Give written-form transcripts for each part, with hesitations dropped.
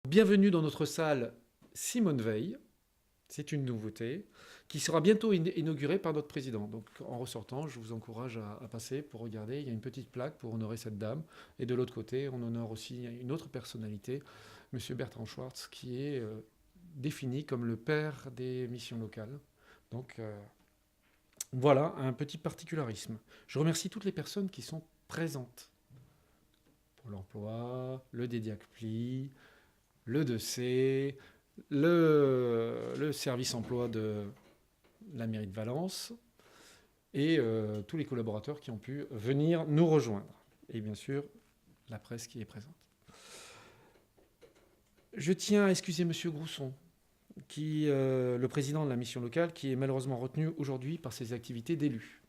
Bienvenue dans notre salle Simone Veil, c'est une nouveauté, qui sera bientôt inaugurée par notre président. Donc en ressortant, je vous encourage à passer pour regarder. Il y a une petite plaque pour honorer cette dame. Et de l'autre côté, on honore aussi une autre personnalité, M. Bertrand Schwartz, qui est défini comme le père des missions locales. Donc voilà un petit particularisme. Je remercie toutes les personnes qui sont présentes. Pour l'emploi, le DEDIACPLI, le 2C, le service emploi de la mairie de Valence et tous les collaborateurs qui ont pu venir nous rejoindre. Et bien sûr, la presse qui est présente. Je tiens à excuser M. Grousson, le président de la mission locale, qui est malheureusement retenu aujourd'hui par ses activités d'élu.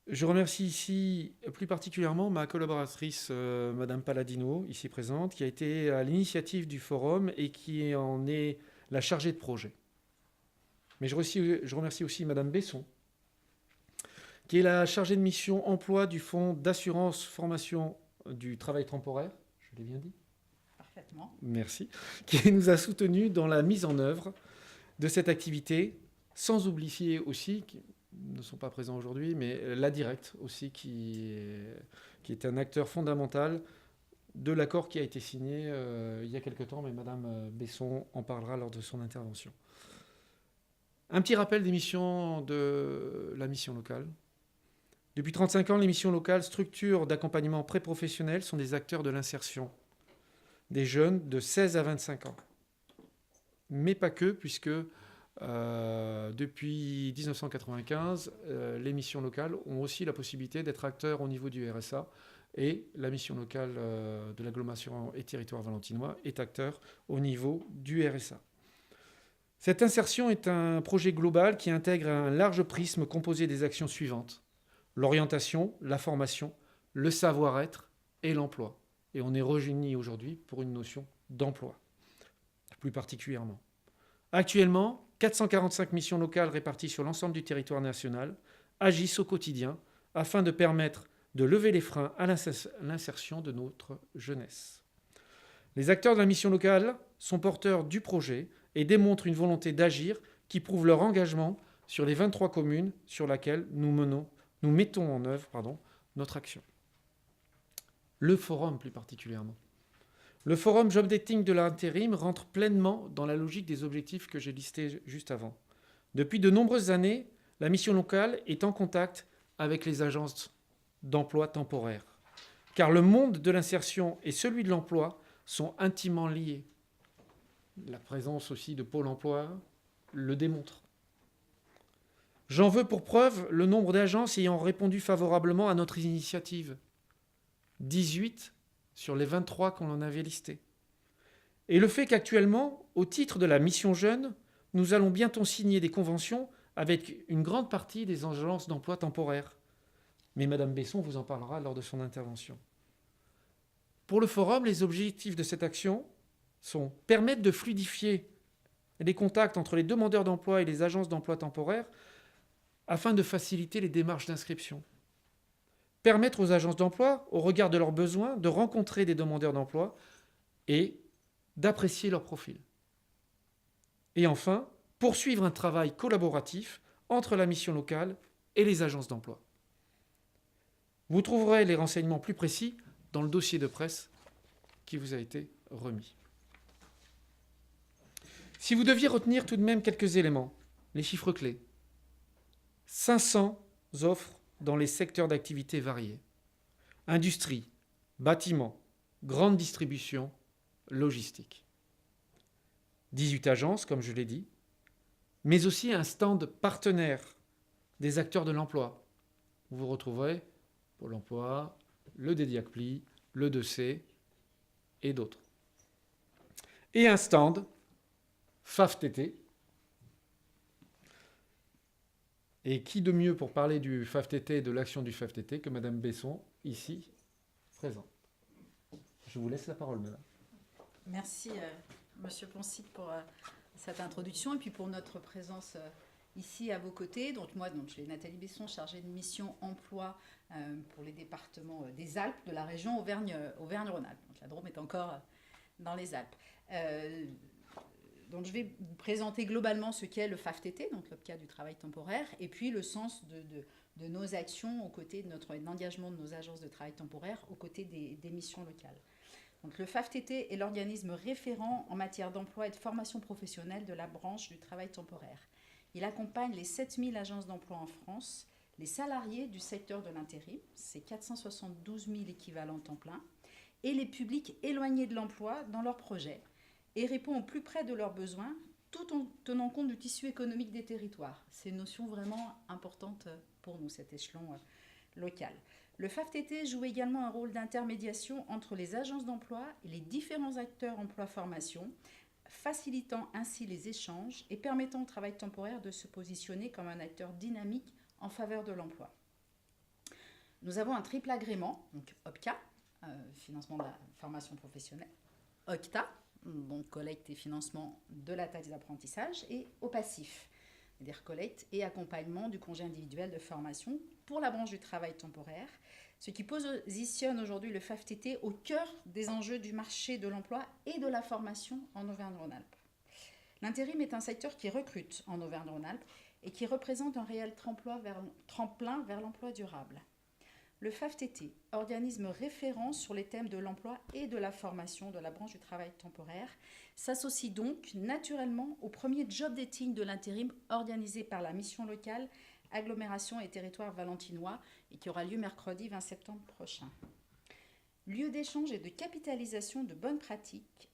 Je remercie ici plus particulièrement ma collaboratrice, Madame Palladino, ici présente, qui a été à l'initiative du forum et qui en est la chargée de projet. Mais je remercie aussi Madame Besson, qui est la chargée de mission emploi du Fonds d'assurance formation du travail temporaire. Je l'ai bien dit ? Parfaitement. Merci. Qui nous a soutenus dans la mise en œuvre de cette activité, sans oublier aussi, qui ne sont pas présents aujourd'hui, mais la Directe aussi, qui est un acteur fondamental de l'accord qui a été signé il y a quelque temps, mais Madame Besson en parlera lors de son intervention. Un petit rappel des missions de la mission locale. Depuis 35 ans, les missions locales, structures d'accompagnement pré-professionnel, sont des acteurs de l'insertion des jeunes de 16 à 25 ans. Mais pas que, puisque depuis 1995, les missions locales ont aussi la possibilité d'être acteurs au niveau du RSA, et la mission locale de l'agglomération et territoire valentinois est acteur au niveau du RSA. Cette insertion est un projet global qui intègre un large prisme composé des actions suivantes: l'orientation, la formation, le savoir-être et l'emploi. Et on est réunis aujourd'hui pour une notion d'emploi, plus particulièrement. Actuellement, 445 missions locales réparties sur l'ensemble du territoire national agissent au quotidien afin de permettre de lever les freins à l'insertion de notre jeunesse. Les acteurs de la mission locale sont porteurs du projet et démontrent une volonté d'agir qui prouve leur engagement sur les 23 communes sur lesquelles nous mettons en œuvre notre action. Le forum plus particulièrement. Le forum Job Dating de l'intérim rentre pleinement dans la logique des objectifs que j'ai listés juste avant. Depuis de nombreuses années, la mission locale est en contact avec les agences d'emploi temporaire, car le monde de l'insertion et celui de l'emploi sont intimement liés. La présence aussi de Pôle emploi le démontre. J'en veux pour preuve le nombre d'agences ayant répondu favorablement à notre initiative. 18 sur les 23 qu'on en avait listés. Et le fait qu'actuellement, au titre de la mission jeune, nous allons bientôt signer des conventions avec une grande partie des agences d'emploi temporaire. Mais Madame Besson vous en parlera lors de son intervention. Pour le forum, les objectifs de cette action sont permettre de fluidifier les contacts entre les demandeurs d'emploi et les agences d'emploi temporaire afin de faciliter les démarches d'inscription. Permettre aux agences d'emploi, au regard de leurs besoins, de rencontrer des demandeurs d'emploi et d'apprécier leur profil. Et enfin, poursuivre un travail collaboratif entre la mission locale et les agences d'emploi. Vous trouverez les renseignements plus précis dans le dossier de presse qui vous a été remis. Si vous deviez retenir tout de même quelques éléments, les chiffres clés: 500 offres dans les secteurs d'activité variés: industrie, bâtiment, grande distribution, logistique. 18 agences, comme je l'ai dit, mais aussi un stand partenaire des acteurs de l'emploi. Vous retrouverez Pôle emploi, le DEDIACPLI, le 2C et d'autres. Et un stand FAFTT. Et qui de mieux pour parler du FAFTT et de l'action du FAFTT que Madame Besson, ici présente. Je vous laisse la parole, Madame. Merci, Monsieur Poncit, pour cette introduction et puis pour notre présence ici à vos côtés. Donc moi, je suis Nathalie Besson, chargée de mission emploi pour les départements des Alpes, de la région Auvergne-Rhône-Alpes. Donc la Drôme est encore dans les Alpes. Donc je vais vous présenter globalement ce qu'est le FAFTT, donc l'OPCA du travail temporaire, et puis le sens de nos actions aux côtés de notre engagement de nos agences de travail temporaire aux côtés des missions locales. Donc le FAFTT est l'organisme référent en matière d'emploi et de formation professionnelle de la branche du travail temporaire. Il accompagne les 7000 agences d'emploi en France, les salariés du secteur de l'intérim, c'est 472 000 équivalents temps plein, et les publics éloignés de l'emploi dans leurs projets, et répond au plus près de leurs besoins, tout en tenant compte du tissu économique des territoires. C'est une notion vraiment importante pour nous, cet échelon local. Le FAFTT joue également un rôle d'intermédiation entre les agences d'emploi et les différents acteurs emploi-formation, facilitant ainsi les échanges et permettant au travail temporaire de se positionner comme un acteur dynamique en faveur de l'emploi. Nous avons un triple agrément, donc OPCA, financement de la formation professionnelle, OCTA, donc collecte et financement de la taxe d'apprentissage, et au passif, c'est-à-dire collecte et accompagnement du congé individuel de formation pour la branche du travail temporaire, ce qui positionne aujourd'hui le FAFTT au cœur des enjeux du marché de l'emploi et de la formation en Auvergne-Rhône-Alpes. L'intérim est un secteur qui recrute en Auvergne-Rhône-Alpes et qui représente un réel tremplin vers l'emploi durable. Le FAFTT, organisme référent sur les thèmes de l'emploi et de la formation de la branche du travail temporaire, s'associe donc naturellement au premier job dating de l'intérim organisé par la mission locale Agglomération et territoire valentinois et qui aura lieu mercredi 20 septembre prochain. Lieu d'échange et de capitalisation de bonnes pratiques,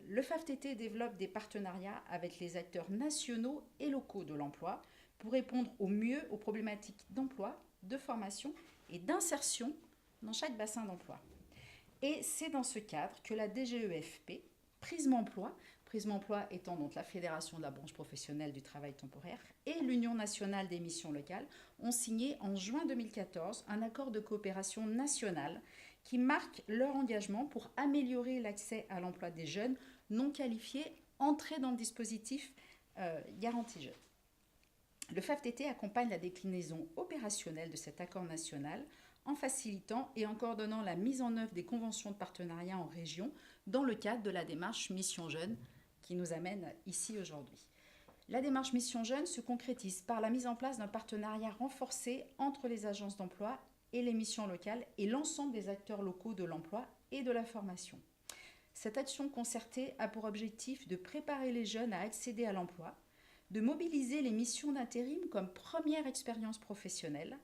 le FAFTT développe des partenariats avec les acteurs nationaux et locaux de l'emploi pour répondre au mieux aux problématiques d'emploi, de formation et d'insertion dans chaque bassin d'emploi. Et c'est dans ce cadre que la DGEFP, Prisme Emploi étant donc la Fédération de la branche professionnelle du travail temporaire, et l'Union nationale des missions locales ont signé en juin 2014 un accord de coopération nationale qui marque leur engagement pour améliorer l'accès à l'emploi des jeunes non qualifiés entrés dans le dispositif Garantie Jeunes. Le FAFTT accompagne la déclinaison opérationnelle de cet accord national en facilitant et en coordonnant la mise en œuvre des conventions de partenariat en région dans le cadre de la démarche Mission Jeunes qui nous amène ici aujourd'hui. La démarche Mission Jeunes se concrétise par la mise en place d'un partenariat renforcé entre les agences d'emploi et les missions locales et l'ensemble des acteurs locaux de l'emploi et de la formation. Cette action concertée a pour objectif de préparer les jeunes à accéder à l'emploi, de mobiliser les missions d'intérim comme première expérience professionnelle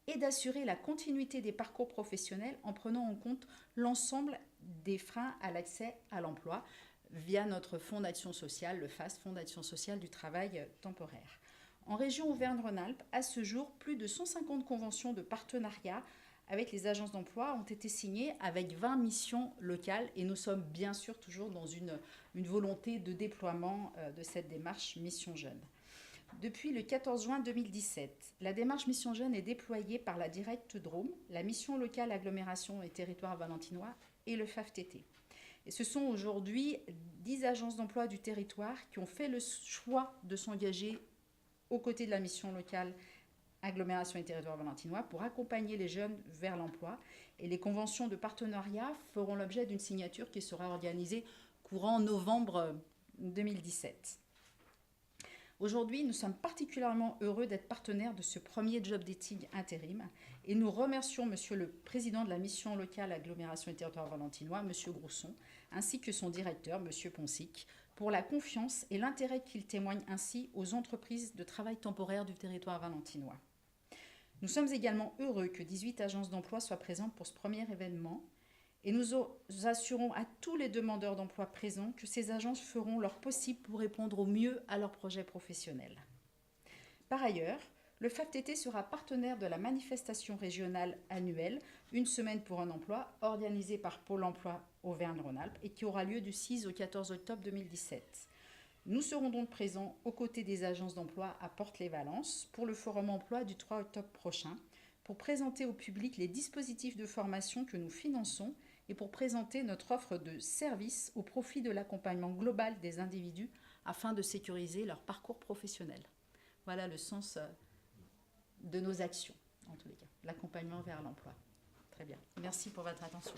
et d'assurer la continuité des parcours professionnels en prenant en compte l'ensemble des freins à l'accès à l'emploi via notre fonds d'action sociale, le FAST, Fonds d'action sociale du travail temporaire. En région Auvergne-Rhône-Alpes, à ce jour, plus de 150 conventions de partenariat avec les agences d'emploi ont été signées avec 20 missions locales et nous sommes bien sûr toujours dans une volonté de déploiement de cette démarche Mission Jeunes. Depuis le 14 juin 2017, la démarche Mission Jeunes est déployée par la Directe Drôme, la mission locale Agglomération et territoire valentinois et le FAFTT. Et ce sont aujourd'hui 10 agences d'emploi du territoire qui ont fait le choix de s'engager aux côtés de la mission locale Agglomération et territoire valentinois pour accompagner les jeunes vers l'emploi. Et les conventions de partenariat feront l'objet d'une signature qui sera organisée courant novembre 2017. Aujourd'hui, nous sommes particulièrement heureux d'être partenaires de ce premier job dating intérim et nous remercions Monsieur le Président de la mission locale Agglomération et territoire valentinois, Monsieur Grousson, ainsi que son directeur, Monsieur Ponsic, pour la confiance et l'intérêt qu'il témoigne ainsi aux entreprises de travail temporaire du territoire valentinois. Nous sommes également heureux que 18 agences d'emploi soient présentes pour ce premier événement et nous assurons à tous les demandeurs d'emploi présents que ces agences feront leur possible pour répondre au mieux à leurs projets professionnels. Par ailleurs, le FAFTT sera partenaire de la manifestation régionale annuelle Une semaine pour un emploi, organisée par Pôle emploi Auvergne-Rhône-Alpes et qui aura lieu du 6 au 14 octobre 2017. Nous serons donc présents aux côtés des agences d'emploi à Portes-les-Valences pour le Forum emploi du 3 octobre prochain, pour présenter au public les dispositifs de formation que nous finançons et pour présenter notre offre de services au profit de l'accompagnement global des individus afin de sécuriser leur parcours professionnel. Voilà le sens de nos actions, en tous les cas, l'accompagnement vers l'emploi. Très bien. Merci pour votre attention.